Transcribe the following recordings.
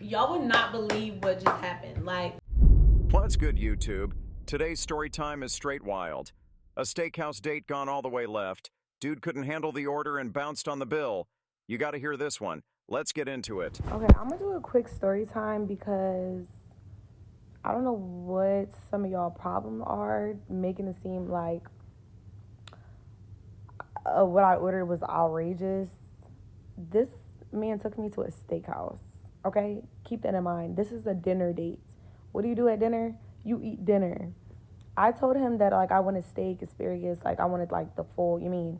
Y'all would not believe what just happened. Like, What's good, YouTube? Today's story time is straight wild. A steakhouse date gone all the way left. Dude couldn't handle the order and bounced on the bill. You gotta hear this one. Let's get into it. Okay, I'm gonna do a quick story time because I don't know what some of y'all problems are, making it seem like what I ordered was outrageous. This man took me to a steakhouse. Okay, keep that in mind. This is a dinner date. What do you do at dinner? You eat dinner. I told him that like I wanted steak, asparagus, like I wanted like the full. You mean?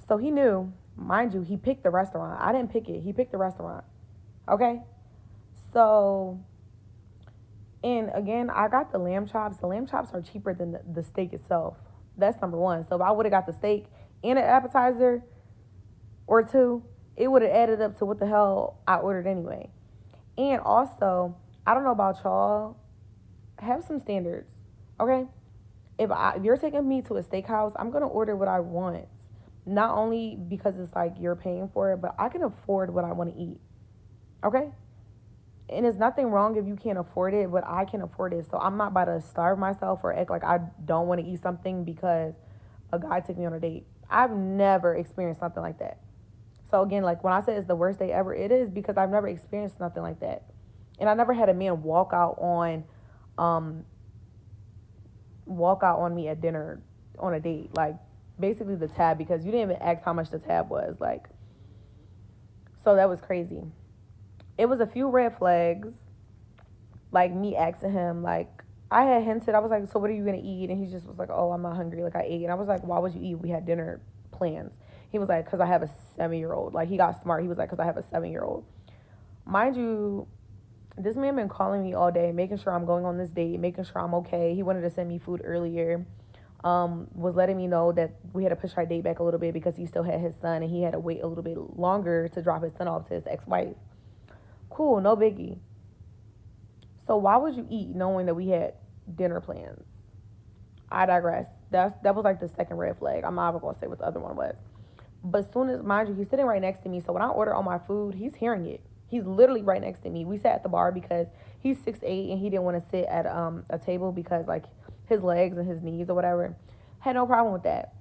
So he knew, mind you, he picked the restaurant. I didn't pick it. He picked the restaurant. Okay, so. And again, I got the lamb chops. The lamb chops are cheaper than the steak itself. That's number one. So if I would have got the steak and an appetizer or two, it would have added up to what the hell I ordered anyway. And also, I don't know about y'all, have some standards, okay? If you're taking me to a steakhouse, I'm gonna order what I want. Not only because it's like you're paying for it, but I can afford what I want to eat, okay? And there's nothing wrong if you can't afford it, but I can afford it. So I'm not about to starve myself or act like I don't want to eat something because a guy took me on a date. I've never experienced something like that. So again, like when I say it's the worst day ever, it is because I've never experienced nothing like that. And I never had a man um walk out on me at dinner on a date. Like basically the tab, because you didn't even ask how much the tab was. Like, so that was crazy. It was a few red flags, like me asking him, like, I had hinted, I was like, so what are you gonna eat? And he just was like, oh, I'm not hungry, like I ate. And I was like, why would you eat? We had dinner plans. He was like, because I have a 7-year-old. Like, he got smart. He was like, because I have a 7-year-old. Mind you, this man been calling me all day, making sure I'm going on this date, making sure I'm okay. He wanted to send me food earlier. Was letting me know that we had to push our date back a little bit because he still had his son and he had to wait a little bit longer to drop his son off to his ex-wife. Cool, no biggie. So why would you eat knowing that we had dinner plans? I digress. That was like the second red flag. I'm not even gonna say what the other one was. But as soon as, mind you, he's sitting right next to me. So when I order all my food, he's hearing it. He's literally right next to me. We sat at the bar because he's 6'8" and he didn't want to sit at a table because like his legs and his knees or whatever. Had no problem with that.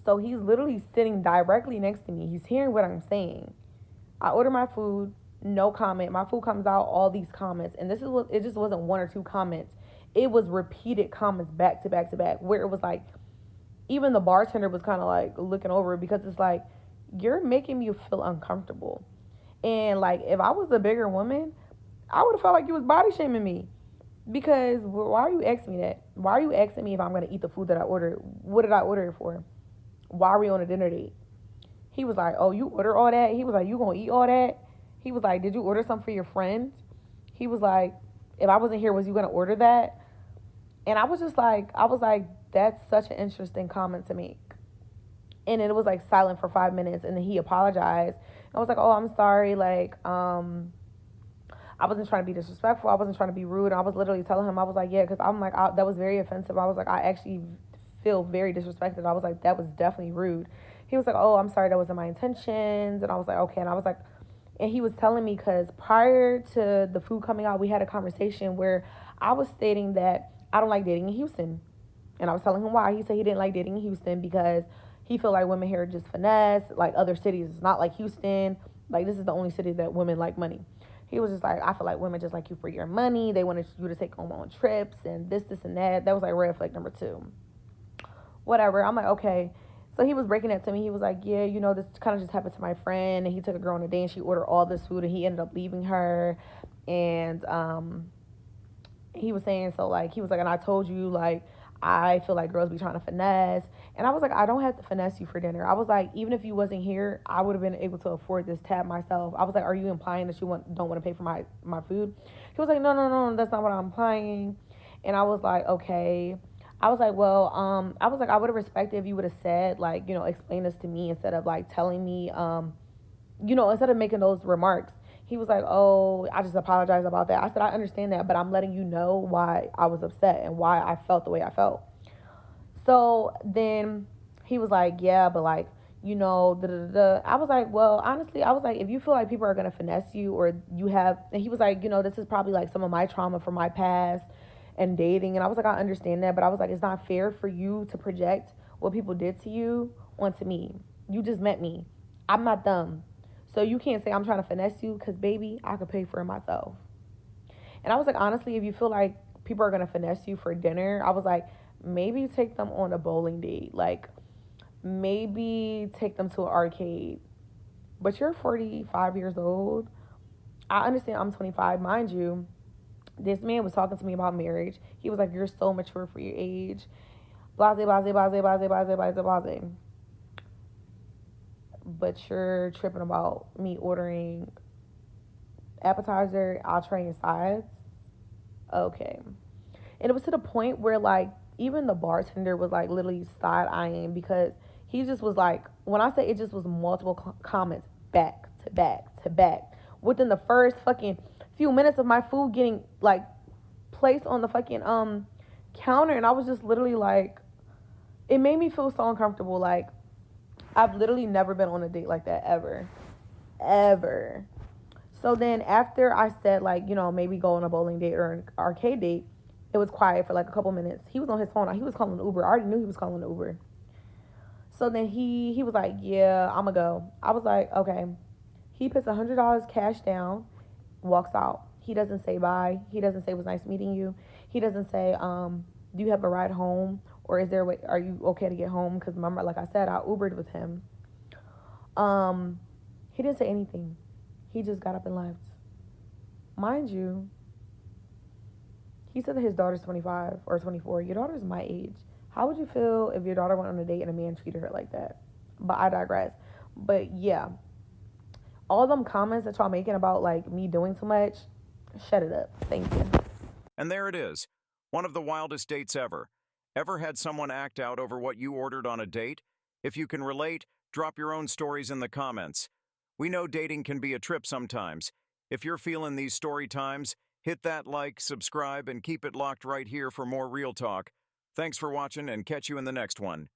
So he's literally sitting directly next to me. He's hearing what I'm saying. I order my food, no comment. My food comes out, all these comments. And this is what, it just wasn't one or two comments. It was repeated comments back to back to back, where it was like, even the bartender was kind of like looking over it because it's like, you're making me feel uncomfortable. And like, if I was a bigger woman, I would have felt like you was body shaming me. Because why are you asking me that? Why are you asking me if I'm going to eat the food that I ordered? What did I order it for? Why are we on a dinner date? He was like, oh, you order all that? He was like, you going to eat all that? He was like, did you order something for your friend? He was like, if I wasn't here, was you going to order that? And I was like, that's such an interesting comment to make. And it was like silent for 5 minutes, and then he apologized. I was like, oh, I'm sorry. Like, I wasn't trying to be disrespectful. I wasn't trying to be rude. I was literally telling him, I was like, yeah, because I'm like, that was very offensive. I was like, I actually feel very disrespected. I was like, that was definitely rude. He was like, oh, I'm sorry, that wasn't my intentions. And I was like, okay. And I was like, and he was telling me, because prior to the food coming out, we had a conversation where I was stating that I don't like dating in Houston. And I was telling him why. He said he didn't like dating in Houston because he felt like women here are just finesse, like other cities. It's not like Houston. Like, this is the only city that women like money. He was just like, I feel like women just like you for your money. They wanted you to take them on trips and this, and that. That was like red flag number 2. Whatever. I'm like, okay. So he was breaking that to me. He was like, yeah, you know, this kind of just happened to my friend. And he took a girl on a date and she ordered all this food and he ended up leaving her. And he was saying, so like, he was like, and I told you, like, I feel like girls be trying to finesse. And I was like, I don't have to finesse you for dinner. I was like, even if you wasn't here, I would have been able to afford this tab myself. I was like, are you implying that you don't want to pay for my food? He was like, no, that's not what I'm implying. And I was like, okay. I was like, well, I was like, I would have respected if you would have said, like, you know, explain this to me instead of like telling me, you know, instead of making those remarks. He was like, oh, I just apologize about that. I said, I understand that, but I'm letting you know why I was upset and why I felt the way I felt. So then he was like, yeah, but like, you know, da da da. I was like, well, honestly, I was like, if you feel like people are gonna finesse you, or you have, and he was like, you know, this is probably like some of my trauma from my past and dating, and I was like, I understand that, but I was like, it's not fair for you to project what people did to you onto me. You just met me. I'm not dumb, so you can't say I'm trying to finesse you, because baby, I could pay for it myself. And I was like, honestly, if you feel like people are gonna finesse you for dinner, I was like, maybe take them on a bowling date. Like, maybe take them to an arcade. But you're 45 years old. I understand I'm 25, mind you. This man was talking to me about marriage. He was like, you're so mature for your age. Blase, blase, blase, blase, blase, blase, blase. But you're tripping about me ordering appetizer, entree, and sides. Okay. And it was to the point where, like, even the bartender was like literally side eyeing, because he just was like, when I say it just was multiple comments back to back to back within the first fucking few minutes of my food getting like placed on the fucking counter. And I was just literally like, it made me feel so uncomfortable. Like, I've literally never been on a date like that ever. Ever. So then after I said, like, you know, maybe go on a bowling date or an arcade date, it was quiet for like a couple minutes. He was on his phone. He was calling Uber. I already knew he was calling Uber. So then he was like, yeah, I'm going to go. I was like, okay. He puts $100 cash down, walks out. He doesn't say bye. He doesn't say it was nice meeting you. He doesn't say, do you have a ride home? Or is there a way, are you okay to get home? Because remember, like I said, I Ubered with him. He didn't say anything. He just got up and left. Mind you, he said that his daughter's 25 or 24. Your daughter's my age. How would you feel if your daughter went on a date and a man treated her like that? But I digress. But yeah, all them comments that y'all making about like me doing too much, shut it up. Thank you. And there it is. One of the wildest dates ever. Ever had someone act out over what you ordered on a date? If you can relate, drop your own stories in the comments. We know dating can be a trip sometimes. If you're feeling these story times, hit that like, subscribe, and keep it locked right here for more real talk. Thanks for watching, and catch you in the next one.